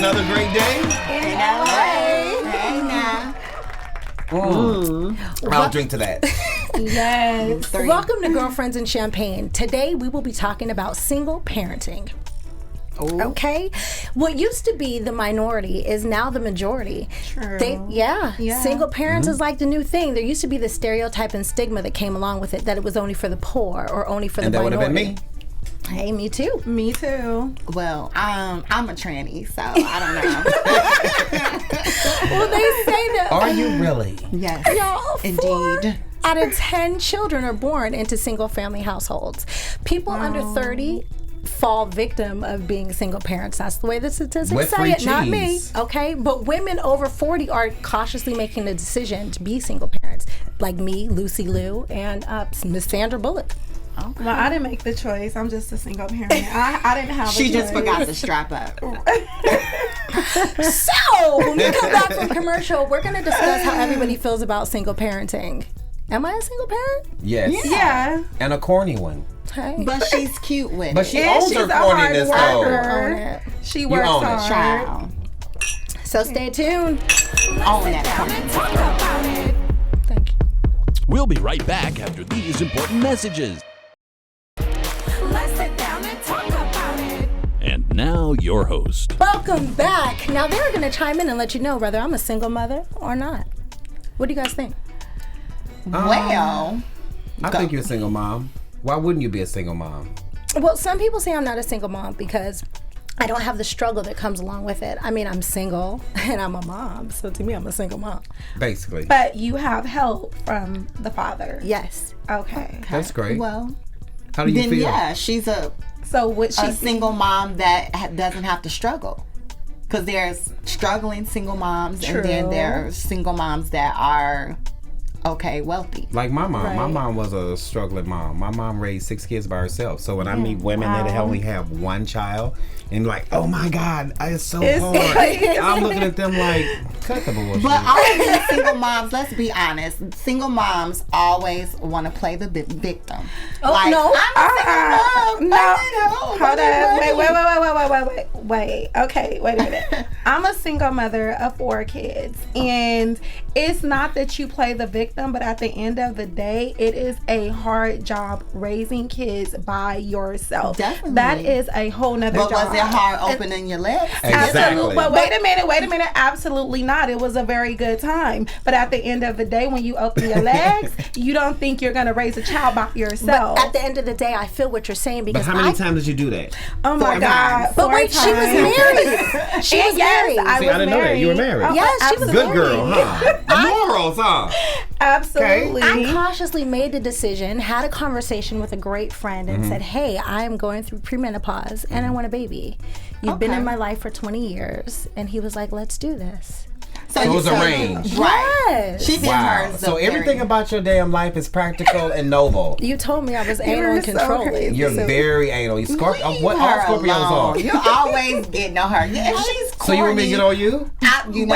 another great day in LA. Hey now. I'll drink to that. Yes. Welcome to Girlfriends and Champagne. Today we will be talking about single parenting. Ooh. Okay? What used to be the minority is now the majority. True. Single parents is like the new thing. There used to be the stereotype and stigma that came along with it, that it was only for the poor or only for the minority. And that would have been me. Hey, me too. Me too. Well, I'm a tranny, so I don't know. Well, they say that. Are you really? Yes. Y'all, indeed. 4 out of 10 children are born into single family households. People under 30 fall victim of being single parents. That's the way the statistics say it, not me. Okay? But women over 40 are cautiously making the decision to be single parents. Like me, Lucy Liu, and Miss Sandra Bullock. Okay. Well, I didn't make the choice. I'm just a single parent. I didn't have a choice. She just forgot to strap up. So, when we come back from commercial, we're going to discuss how everybody feels about single parenting. Am I a single parent? Yes. Yeah. And a corny one. Hey. But she's cute with it. But she owns her corniness, though. She works hard. Child. So stay tuned. Own that. Thank you. We'll be right back after these important messages. Let's sit down and talk about it. And now, your host. Welcome back. Now, they're going to chime in and let you know whether I'm a single mother or not. What do you guys think? Well, I think you're a single mom. Why wouldn't you be a single mom? Well, some people say I'm not a single mom because I don't have the struggle that comes along with it. I mean, I'm single and I'm a mom, so to me, I'm a single mom. Basically. But you have help from the father. Yes. Okay. That's great. Well, how do you feel? Yeah, she's a single mom that doesn't have to struggle. Because there's struggling single moms, and then there's single moms that are wealthy. Like my mom. Right. My mom was a struggling mom. My mom raised 6 kids by herself. So when I meet women that only have one child, and like, oh my God, it's so hard. I'm looking at them like, cut the bullshit. But all of these single moms, let's be honest, single moms always want to play the victim. Oh, like, no. I'm a single mom. No. Hold on. Wait. Okay, wait a minute. I'm a single mother of 4 kids. And it's not that you play the victim, but at the end of the day, it is a hard job raising kids by yourself. Definitely. That is a whole nother job. Was it hard opening your legs? Exactly. Absolutely. But wait a minute. Absolutely not. It was a very good time. But at the end of the day, when you open your legs, you don't think you're going to raise a child by yourself. But at the end of the day, I feel what you're saying because But how many times did you do that? Oh my God. But wait, she was married. She was married. I didn't know that. You were married. Oh, yes, she was good married. girl, huh? Morals, huh? Absolutely. I cautiously made the decision, had a conversation with a great friend, and said, hey, I am going through premenopause and I want a baby. You've been in my life for 20 years. And he was like, let's do this. So it was arranged. Right. Yes. She did hers. So everything about your damn life is practical and noble. You told me I was anal and controlling. You're very anal. What all Scorpios are? You're always getting on her. Yeah, she's corny. So you want me to get on you? You know.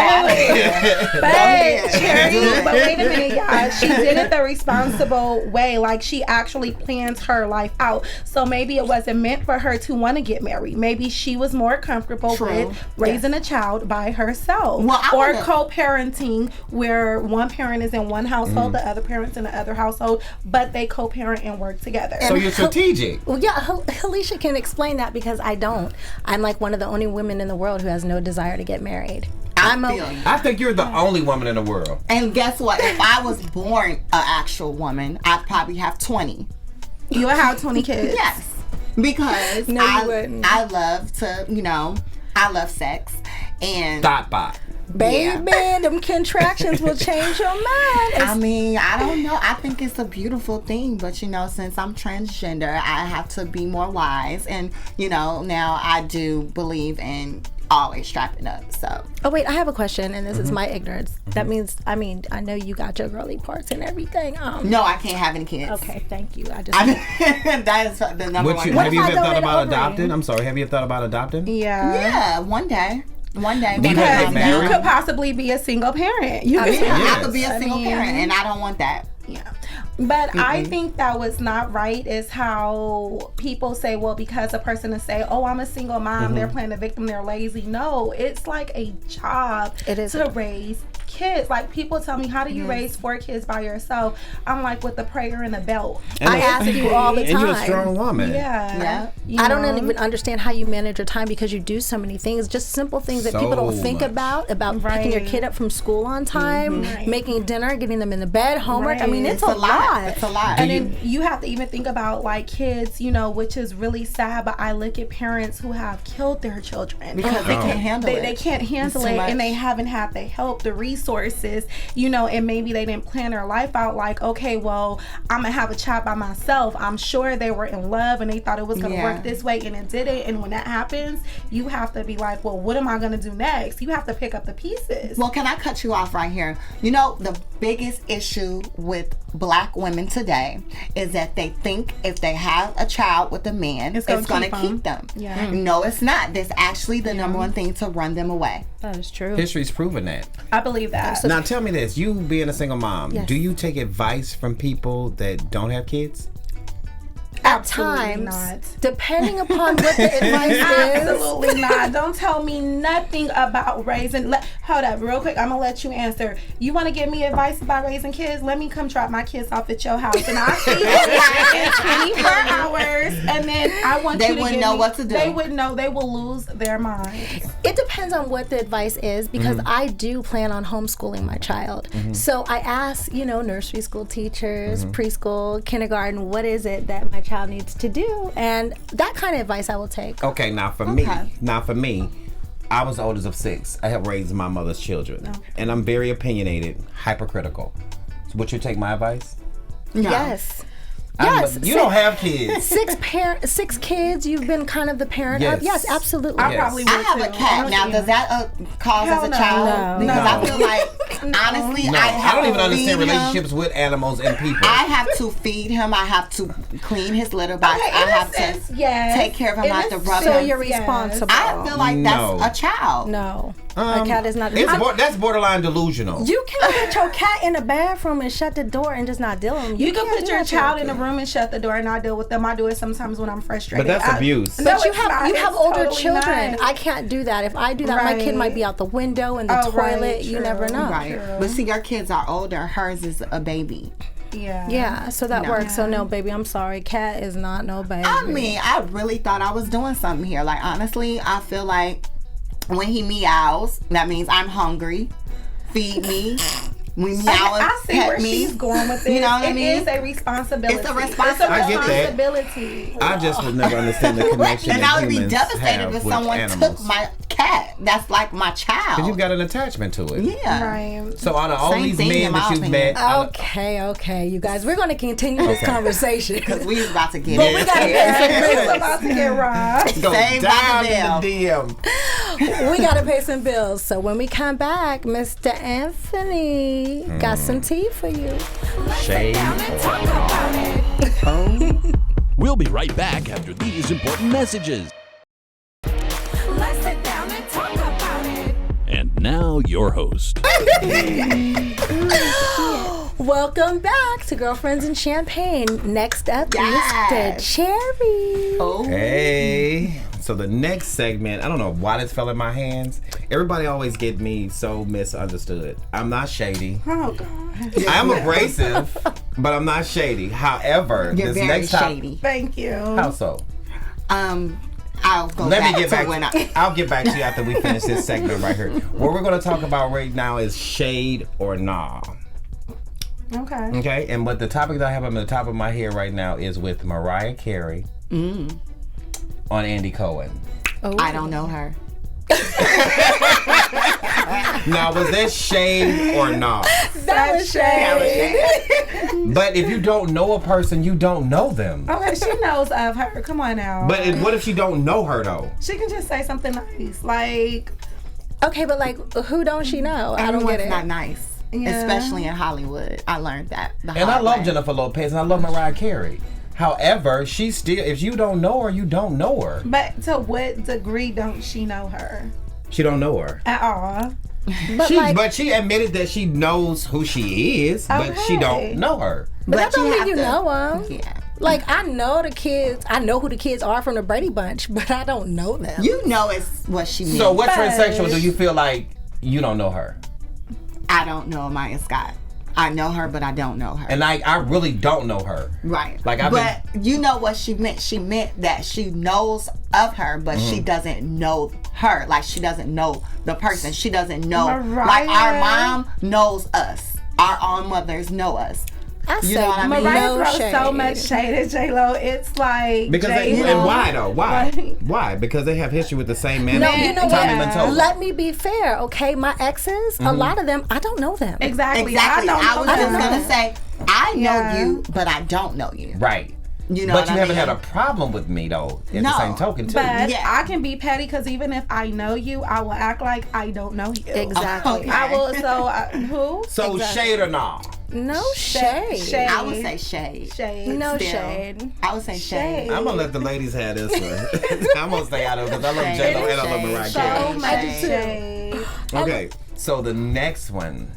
But Cherie, but wait a minute, y'all. She did it the responsible way. Like, she actually plans her life out. So maybe it wasn't meant for her to want to get married. Maybe she was more comfortable with raising a child by herself. Or co-parenting, where one parent is in one household, the other parent's in the other household, but they co-parent and work together. So you're strategic. Well, yeah, Helecia can explain that because I don't. I'm like one of the only women in the world who has no desire to get married. I think you're the only woman in the world. And guess what? If I was born an actual woman, I'd probably have 20. You would have 20 kids. Yes. Because I love to, I love sex. And Bot. Baby, them contractions will change your mind. I mean, I don't know. I think it's a beautiful thing, but since I'm transgender, I have to be more wise. And now I do believe in always strapping up. So. Oh wait, I have a question, and this is my ignorance. That means, I know you got your girly parts and everything. No, I can't have any kids. Okay, thank you. That is the number one. Have you ever thought about adopting? I'm sorry. Have you thought about adopting? Yeah. Yeah, one day. Because you could possibly be a single parent. I could be a single parent, and I don't want that. Yeah. But I think that was not right is how people say, well, because a person is say, oh, I'm a single mom, they're playing the victim, they're lazy. No, it's like a job to raise kids. Like, people tell me, how do you raise 4 kids by yourself? I'm like, with the prayer and the belt. I ask you all the time. And you're a strong woman. Yeah. I don't even understand how you manage your time because you do so many things, just simple things that people don't think about picking your kid up from school on time, making dinner, getting them in the bed, homework. I mean, it's a lot. It's a lot. And then you have to even think about like kids, you know, which is really sad, but I look at parents who have killed their children because they can't handle it. They can't handle it, and they haven't had the help, the resources, you know, and maybe they didn't plan their life out like, okay, well, I'm gonna have a child by myself. I'm sure they were in love and they thought it was gonna work this way, and it didn't. And when that happens, you have to be like, well, what am I gonna do next? You have to pick up the pieces. Well, can I cut you off right here? You know, the biggest issue with Black women today is that they think if they have a child with a man, it's going to keep them. Yeah. No, it's not. That's actually the number one thing to run them away. That is true. History's proven that. I believe that. Now tell me this, you being a single mom, do you take advice from people that don't have kids? At Absolutely times, not. depending upon what the advice is. Absolutely not. Don't tell me nothing about raising. Hold up, real quick. I'm gonna let you answer. You want to give me advice about raising kids? Let me come drop my kids off at your house, and I'll see you in 24 hours. And then I want you to wouldn't know what to do. They would know. They will lose their minds. It depends on what the advice is because I do plan on homeschooling my child. So I ask, you know, nursery school teachers, preschool, kindergarten, what is it that my child needs to do? And that kind of advice I will take. Okay, now for me, I was the oldest of 6. I helped raise my mother's children. And I'm very opinionated, hypercritical. So would you take my advice? No. Yes. Yes. You don't have kids. 6 kids, you've been kind of the parent of. Yes, absolutely. I probably would I have too. a cat. Now, does that cause as a child? No. Because I feel like, honestly, No, I have I don't even to understand feed him. relationships with animals and people. I have to feed him. I have to clean his litter box. Okay, I have innocence, to yes. take care of him. I have to rub So him. you're responsible. I feel like that's a child. No. A cat is not. That's borderline delusional. You can put your cat in a bathroom and shut the door and just not deal with them. You can put your child in a room and shut the door and not deal with them. I do it sometimes when I'm frustrated. But that's abuse. But No, you it's not. have It's older totally children. not. I can't do that. If I do that, my kid might be out the window in the right, toilet. You true. never know. Right. But see, your kids are older. Hers is a baby. Yeah. Yeah, so that works. So no, baby, I'm sorry. Cat is not no baby. I mean, I really thought I was doing something here. Like, honestly, I feel like when he meows, that means I'm hungry. Feed me. We meow and I see pet where me. she's going with this. You know what I mean? It is a responsibility. It's a responsibility. I get that. responsibility. I just would never understand the connection And that I would be humans devastated have if with someone animals. took my cat. That's like my child. Because you've got an attachment to it. Yeah. Right. So out of all Same these thing, in men my that you've opinion. met, Okay, you guys, we're going to continue this conversation. Because we was about to get But it. we got It's about to get robbed. go Saved by down the in the DM. we got to pay some bills. So when we come back, Mr. Anthony got some tea for you. Shade. We'll be right back after these important messages. Let's sit down and talk about it. And now your host. Welcome back to Girlfriends and Champagne. Next up, Yes. Mr. Cherie. Oh. Hey. So the next segment, I don't know why this fell in my hands. Everybody always get me so misunderstood. I'm not shady. Oh, God. I am abrasive, but I'm not shady. However, You're this very next time, shady. Thank you. how so? I'll go Let back me get to back. when I'll get back to you after we finish this segment right here. What we're going to talk about right now is shade or nah. Okay. Okay, and what the topic that I have on the top of my head right now is with Mariah Carey on Andy Cohen. I don't know her. Now, was that shade or not? That was shade. But if you don't know a person, you don't know them. Okay, she knows of her. Come on now. But what if you don't know her though? she can just say something nice. Like, Okay, but like, who don't she know? I don't Everyone's get it. not nice. Yeah. Especially in Hollywood. I learned that. And I love Jennifer Lopez and I love Mariah Carey. However, she still, if you don't know her, you don't know her. but to what degree don't she know her? She don't know her. At all. But she admitted that she knows who she is, but she don't know her. But that don't mean you know them. Yeah. Like, I know the kids. I know who the kids are from the Brady Bunch, but I don't know them. You know it's what she means. So what transsexual do you feel like you don't know her? I don't know Maya Scott. I know her, but I don't know her. And I really don't know her. Right. Like you know what she meant. She meant that she knows of her, but she doesn't know her. Like, she doesn't know the person. She doesn't know. Mariah. Like, our mom knows us. Our own mothers know us. I You know what I mean? Mariah no throws shade. so much shade at J-Lo. It's like Because J-Lo. and why though? Why? Like- Why? Because they have history with the same man. No, you know Tommy what? Mottola. Let me be fair, okay? My exes, a lot of them, I don't know them. Exactly. Exactly. I was just know going to that. say, I know Yeah. you, but I don't know you. Right. You know But what you I haven't mean? had a problem with me though. At the No. same token too. But Yeah. I can be petty because even if I know you, I will act like I don't know you. Exactly. Okay. I will. So who? So shade or nah? No shade. Shade. I would say shade. Shade. No Still. shade. I would say shade. I'm gonna let the ladies have this one. I'm gonna stay out of it because I love Shade. J-Lo and I love Mariah So Carey. much Shade. shade. Okay, so the next one,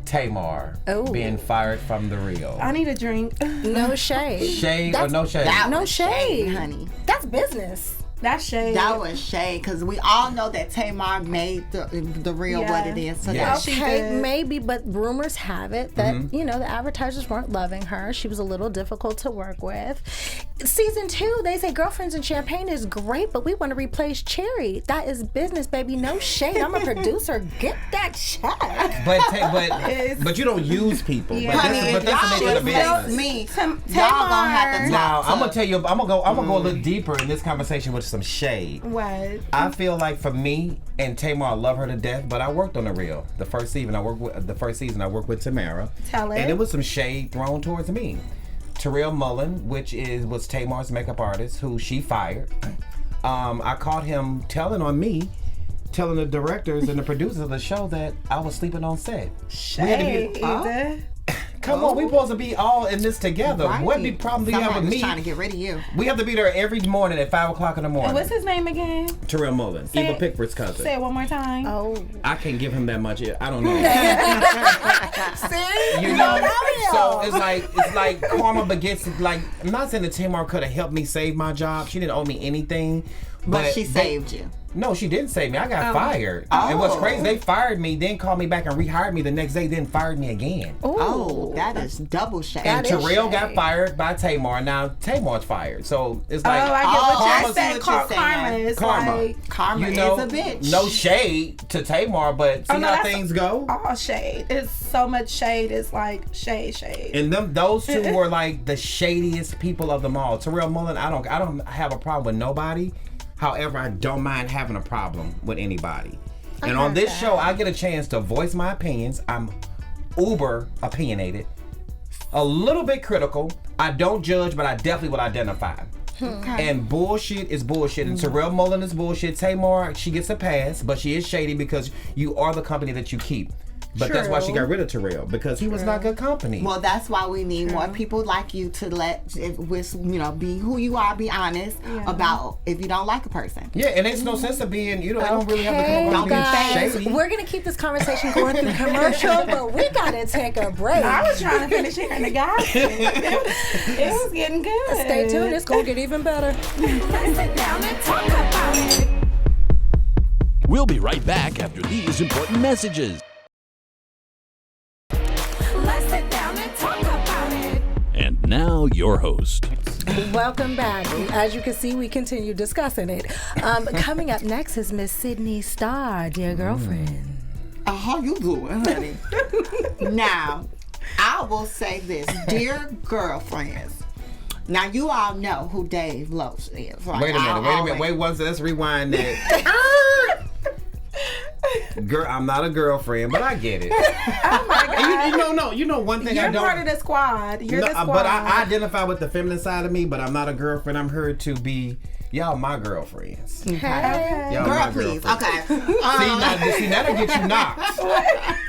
Tamar Oh. being fired from the Real. I need a drink. No shade. Shade or no shade? That No was shade. honey. That's business. That's shade. That was shade because we all know that Tamar made the real Yeah. what it is today. Yeah. She Okay, did. maybe, but rumors have it that, you know, the advertisers weren't loving her. She was a little difficult to work with. Season 2, they say Girlfriends and Champagne is great, but we want to replace Cherie. That is business, baby. No shade. I'm a producer. Get that check. But you don't use people. Yeah. Honey, But if that's the nature y'all of the use business. me, Tamar. y'all gonna have to Now talk I'm gonna to- tell you. I'm gonna go a little deeper in this conversation with some shade. What? I feel like for me and Tamar, I love her to death, but I worked on the Real. The first season I worked with Tamara. Tell it. And it was some shade thrown towards me. Terrell Mullen, was Tamar's makeup artist, who she fired. I caught him telling the directors and the producers of the show that I was sleeping on set. Shade. Come on, we supposed to be all in this together. Right. What big problem do you have Somebody with was me? trying to get rid of you. We have to be there every morning at 5 o'clock in the morning. What's his name again? Terrell Mullen, Say Eva it. Pickford's cousin. Say it one more time. Oh. I can't give him that much. I don't know. See? You know, so it's like karma begets. Like, I'm not saying that Tamar could have helped me save my job. She didn't owe me anything. But she saved you. No, she didn't save me. I got fired. And what's crazy, they fired me, then called me back and rehired me the next day, then fired me again. Oh, that is double shade. And That is Terrell got shade. fired by Tamar. Now Tamar's fired. So it's like, I get what I you're see saying. what you're Karma saying. is Karma. like Karma you know, is a bitch. no shade to Tamar, but see no, how that's- things go. all shade. It's so much shade. It's like shade. And those two were like the shadiest people of them all. Terrell Mullen, I don't have a problem with nobody. However, I don't mind having a problem with anybody. And on this show, I get a chance to voice my opinions. I'm uber opinionated, a little bit critical. I don't judge, but I definitely will identify. Okay. And bullshit is bullshit. And Terrell Mullen is bullshit. Tamar, she gets a pass, but she is shady because you are the company that you keep. But that's why she got rid of Terrell, because he was not good company. Well, that's why we need more people like you to be who you are, be honest about if you don't like a person. Yeah, and it's no sense of being, it don't really have to come Okay, across being guys, shady. we're going to keep this conversation going through commercial, but we got to take a break. I was trying to finish hearing the gossip. It was getting good. Stay tuned. It's going to get even better. Let's sit down and talk about it. We'll be right back after these important messages. Let's sit down and talk about it. And now, your host. Welcome back. As you can see, we continue discussing it. Coming up next is Miss Sidney Starr, dear girlfriend. How you doing, honey? Now, I will say this, dear girlfriends. Now, you all know who Dave Loach is. Right? Wait a minute. Wait once. Let's rewind that. Girl, I'm not a girlfriend, but I get it. Oh my God. You know one thing You're I don't. part of the squad. You're the squad. But I identify with the feminine side of me, but I'm not a girlfriend. I'm here to be y'all my girlfriends. Hey. Y'all Girl, my please. girlfriends. Okay. See, that'll get you knocked.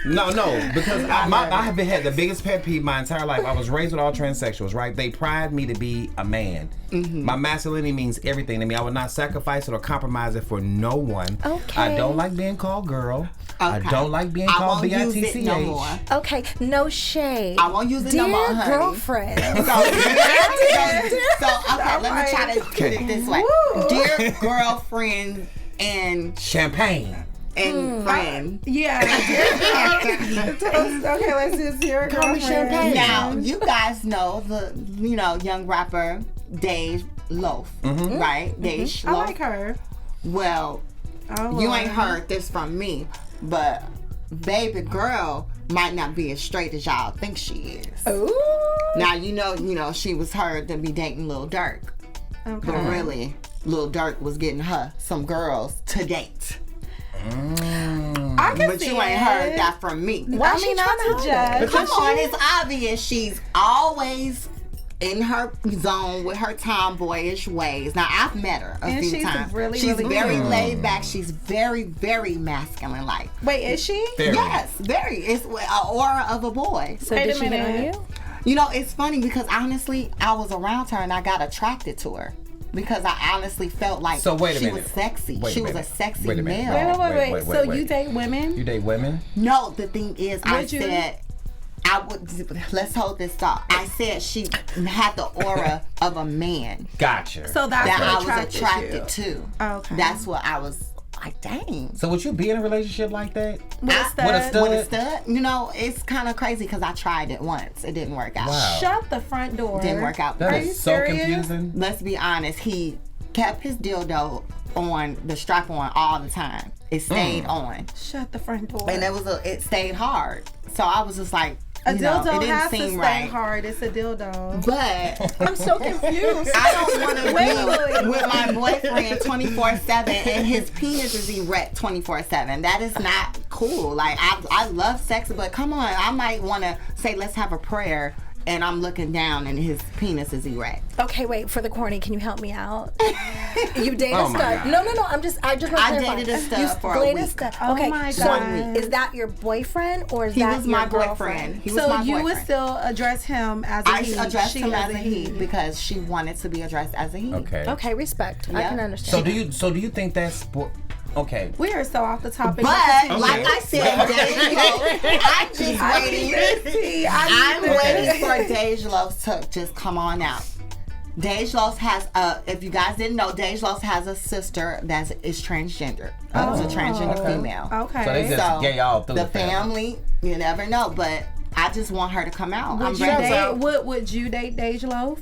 No, because I have had the biggest pet peeve my entire life. I was raised with all transsexuals, right? They pride me to be a man. Mm-hmm. My masculinity means everything to me. I would not sacrifice it or compromise it for no one. Okay. I don't like being called girl. I don't like being called B-I-T-C-H. No more. Okay, no shade. I won't use it no more, honey. Girlfriend. So, okay, let me try to put it this way. Dear girlfriend and Champagne. friend. Yeah. Okay, let's just hear it. Call me Champagne. Now, you guys know the young rapper Dej Loaf, right? Dej Loaf. I like her. Well, you ain't heard this from me, but baby girl might not be as straight as y'all think she is. Ooh. Now you know she was heard to be dating Lil Durk, but really Lil Durk was getting her some girls to date. I can But see you ain't heard that from me. Why she not to judge? Come on, it's obvious she's always in her zone with her tomboyish ways. Now I've met her a few times. She's very laid back. She's very, very masculine like. Wait, is she? Very. Yes, very. It's an aura of a boy. So did she hit on you? You know, it's funny because honestly, I was around her and I got attracted to her. Because I honestly felt like she was sexy. She was a sexy male. Wait. So you date women? You date women? No, the thing is, I said, let's hold this thought. I said she had the aura of a man. Gotcha. So that's that what I was attracted to. Okay. That's what I was like, dang. So would you be in a relationship like that? With a stud? You know, it's kind of crazy because I tried it once. It didn't work out. Wow. Shut the front door. Didn't work out. That Are is you so serious? confusing. Let's be honest. He kept his dildo on the strap on all the time. It stayed on. Shut the front door. And it stayed hard. So I was just like, a dildo it didn't has seem to stay right. hard. It's a dildo. But I'm so confused. I don't want to be with my boyfriend 24/7 and his penis is erect 24/7. That is not cool. Like I love sex, but come on, I might want to say let's have a prayer. And I'm looking down and his penis is erect. Okay, wait, for the corny, can you help me out? You date a stud. No, I just want to clarify. I dated a stud for a week. Okay, my so God. is that your boyfriend or is He that was your my girlfriend? boyfriend. He was So my you boyfriend. would still address him as a he. I addressed him as a he he. because she wanted to be addressed as a he. Okay. Okay, respect. I Yeah. can understand. So do you think that's okay? We are so off the topic. But like I said, I'm just waiting. I'm waiting for Dej Loaf to just come on out. Dej Loaf has if you guys didn't know, Dej Loaf has a sister that is transgender. It's a transgender female. Okay. So they just get y'all through the family. You never know, but I just want her to come out. Would you date? Would you date Dej Loaf?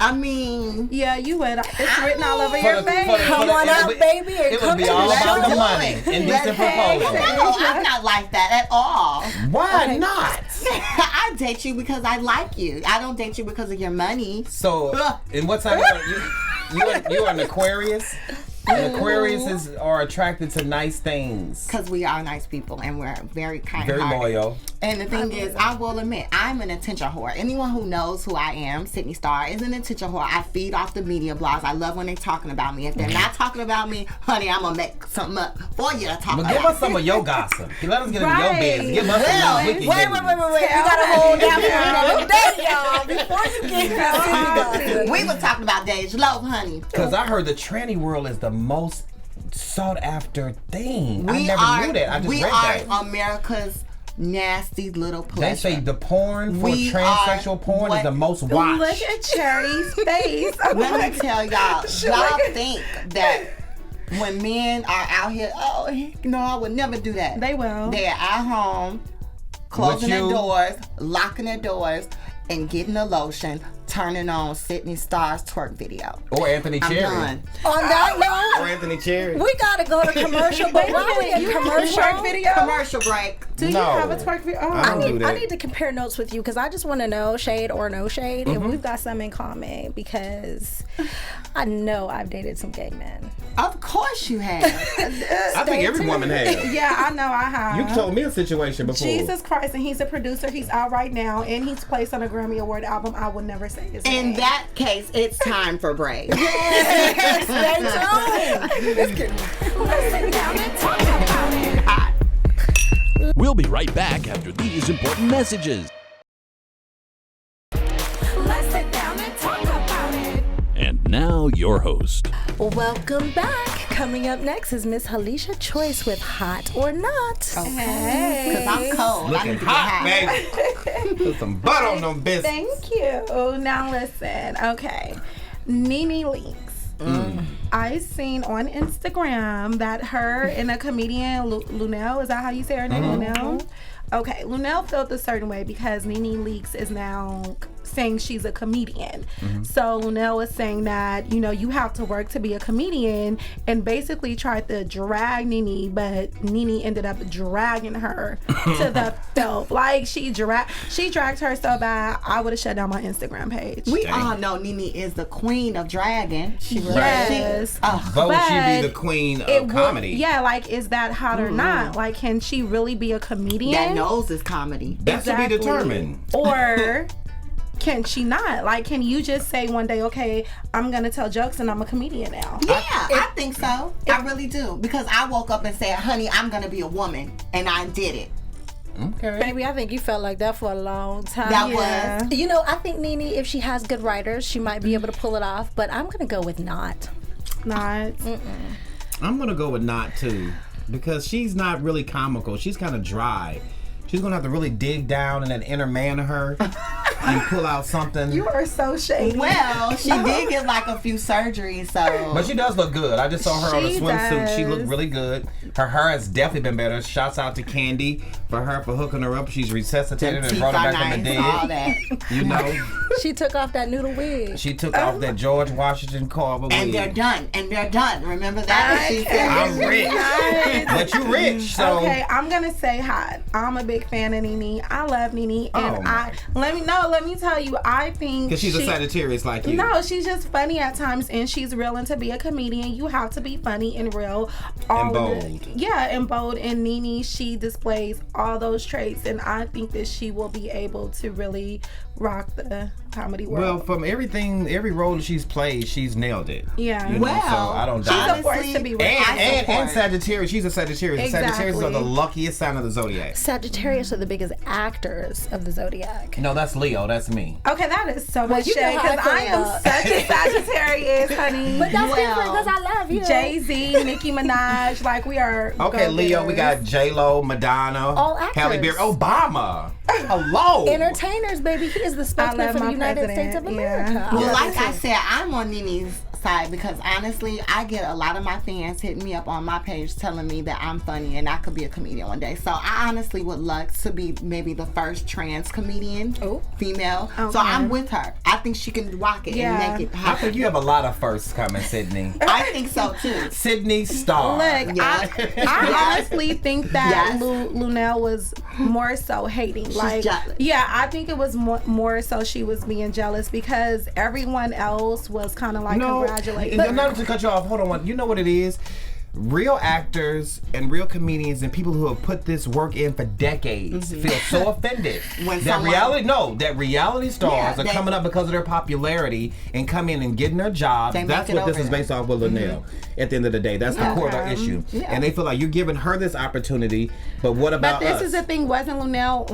I mean, yeah, you would. It's written all over your face. Come on out, baby. It would be all about the money. Indecent proposal. No, I'm not like that at all. Why not? I date you because I like you. I don't date you because of your money. So, in what time you are an Aquarius? And Aquariuses are attracted to nice things. Because we are nice people and we're very kind-hearted. Very loyal. And the thing is, I will admit, I'm an attention whore. Anyone who knows who I am, Sidney Starr, is an attention whore. I feed off the media blogs. I love when they're talking about me. If they're not talking about me, honey, I'm going to make something up for you to talk about. But give us some of your gossip. Let us get into your business. Give us some Wait. You got to hold down for another day, y'all, before you get gossip. We were talking about Dej Loaf, honey. Because I heard the tranny world is the most sought after thing. I never knew that. I just read that. We are America's nasty little pleasure. They say the porn for transsexual porn is the most watched. Look at Cherie's face. Let me tell y'all, y'all think that when men are out here, I would never do that. They will. They're at home, closing their doors, locking their doors, and getting the lotion, turning on Sidney Starr's twerk video. Or Anthony Cherie. I'm done. On that note, Or Anthony Cherie. we gotta go to commercial. But while we in commercial, twerk video? Commercial break. Do you have a twerk video? Oh. I need to compare notes with you because I just want to know shade or no shade, and we've got some in common because I know I've dated some gay men. Of course you have. I think every woman has. Yeah, I know I have. You told me a situation before. Jesus Christ, and he's a producer. He's out right now, and he's placed on a Grammy Award album. I will never say his name. In that case, it's time for break. Stay tuned. Let's sit down and talk about it. We'll be right back after these important messages. Let's sit down and talk about it. And now your host. Welcome back. Coming up next is Miss Helecia Choyce with Hot or Not. Okay. Because I'm cold. Looking hot, baby. Put some butter on them biscuits. Thank you. Now listen. Okay. Nene Leakes. I seen on Instagram that her and a comedian, Lunel, is that how you say her name? Lunel? Okay, Lunel felt a certain way because Nene Leakes is now saying she's a comedian. So Lunel was saying that, you know, you have to work to be a comedian, and basically tried to drag Nene, but Nene ended up dragging her to the filth. Like, she dragged her so bad, I would have shut down my Instagram page. We all know Nene is the queen of dragging. She really Yes. is. But would she be the queen of comedy? Yeah, like, is that hot or not? Like, can she really be a comedian? That nose is comedy. That's to be determined. Or can she not? Like, can you just say one day, okay, I'm gonna tell jokes and I'm a comedian now? Yeah, I think so. I really do. Because I woke up and said, honey, I'm going to be a woman. And I did it. Okay. Baby, I think you felt like that for a long time. That was. You know, I think Nene, if she has good writers, she might be able to pull it off, but I'm going to go with not. Not. I'm going to go with not, too. Because she's not really comical. She's kind of dry. She's going to have to really dig down in that inner man of her and pull out something. You are so shady. Well, she did get like a few surgeries, so. But she does look good. I just saw her on a She swimsuit. She does. looked really good. Her hair has definitely been better. Shouts out to Candy for hooking her up. She's resuscitated and teeth brought her are back from the nice, all dead. that. You know, She took off that noodle wig. she took off that George Washington Carver wig. And they're done. Remember that? She said, I'm rich. But you rich, so. Okay, I'm gonna say hot. I'm a big fan of Nene. I love Nene, and let me tell you, I think Because she's a Sagittarius like you. No, she's just funny at times, and she's real. And to be a comedian, you have to be funny and real. And bold. And bold. And Nene, she displays all those traits, and I think that she will be able to really rock the comedy world. Well, from every role that she's played, she's nailed it. Yeah. You know, Well, so I don't she's doubt a it. force to be reckoned And Sagittarius. She's a Sagittarius. Exactly. Sagittarius are the luckiest sign of the zodiac. Sagittarius are the biggest actors of the zodiac. No, that's Leo. That's me. Okay, that is so much you know shade how I because feel I am about- such a Sagittarius, honey. But that's Well, different because I love you. Jay-Z, Nicki Minaj, like we are. Okay, Leo, we got go-getters. J-Lo, Madonna, All actors. Halle Berry, Obama. Hello. Entertainers, baby. He is the spokesman love for the my United president, States of yeah. America. Well, like I said, I'm on Nene's side because honestly, I get a lot of my fans hitting me up on my page telling me that I'm funny and I could be a comedian one day. So I honestly would like to be maybe the first trans comedian, female. Okay. So I'm with her. I think she can rock it Yeah. and make it I happen. think you have a lot of firsts coming, Sidney. I think so too. Sidney Starr. Look, Yes. I honestly think that Yes. Lunel was more so hating. Like, jealous. yeah, I think it was more so she was being jealous because everyone else was kind of like congratulating. Not to cut you off. Hold on. You know what it is? Real actors and real comedians and people who have put this work in for decades feel so offended When that someone- reality stars are they- coming up because of their popularity and come in and getting their job. They That's make it what this over is there. based off with Linnell. At the end of the day, that's the core of their issue. And they feel like you're giving her this opportunity, but what about But this us? is the thing, wasn't Lunel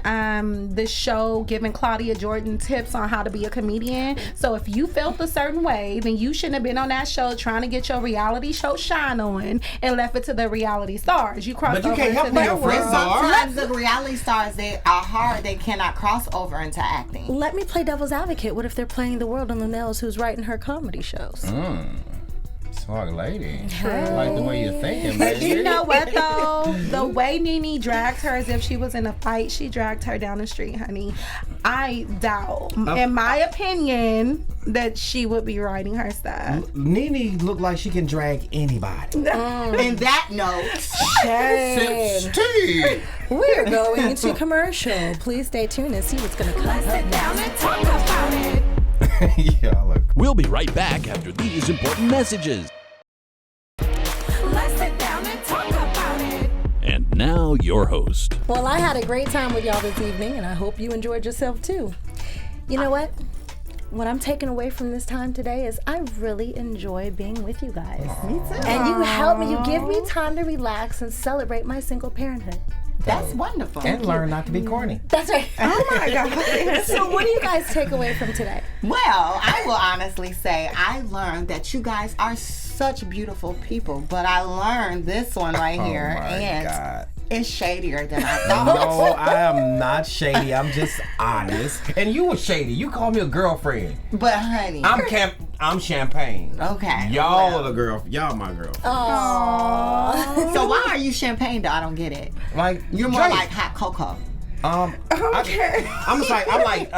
on the show giving Claudia Jordan tips on how to be a comedian? So if you felt a certain way, then you shouldn't have been on that show trying to get your reality show shine on and left it to the reality stars. You crossed But you over can't help into me, their your friends world. are. Sometimes the reality stars, they are hard. They cannot cross over into acting. Let me play devil's advocate. What if they're playing the world on Lunel's who's writing her comedy shows? Smart lady. I like the way you're thinking, baby. You know what though? The way Nene dragged her as if she was in a fight, she dragged her down the street, honey. I doubt, in my opinion, that she would be writing her stuff. Nene looked like she can drag anybody. In that note, 16. We're going into commercial. Please stay tuned and see what's going to come Let's up sit next. down and talk about it. Yeah, look. We'll be right back after these important messages. Let's sit down and talk about it. And now, your host. Well, I had a great time with y'all this evening, and I hope you enjoyed yourself too. You know what? What I'm taking away from this time today is I really enjoy being with you guys. me too. And you help me, you give me time to relax and celebrate my single parenthood. That's wonderful. And learn not to be corny. That's right. Oh my God. So what do you guys take away from today? Well, I will honestly say I learned that you guys are such beautiful people, but I learned this one right here, Oh my and God. it's shadier than I thought. No, I am not shady. I'm just honest. And you were shady. You called me a girlfriend. But honey, I'm champagne. okay. Y'all well. are the girl. Y'all my girl. So why are you champagne though? I don't get it. Like You're more Drake. like hot cocoa. I'm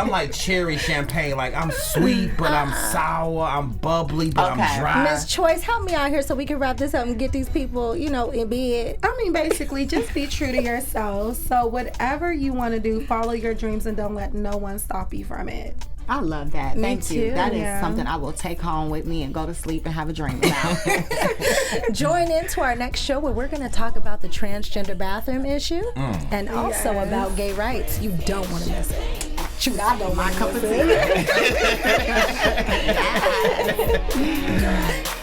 like cherry champagne. Like I'm sweet, but I'm sour. I'm bubbly, but Okay. I'm dry. Miss Choyce, help me out here so we can wrap this up and get these people, in bed. I mean, basically, just be true to yourself. So whatever you want to do, follow your dreams and don't let no one stop you from it. I love that. Thank you. too, That is yeah. something I will take home with me and go to sleep and have a dream about. Join into our next show where we're going to talk about the transgender bathroom issue and also about gay rights. You don't want to miss it. Shoot, I don't My want to cup of miss tea. it.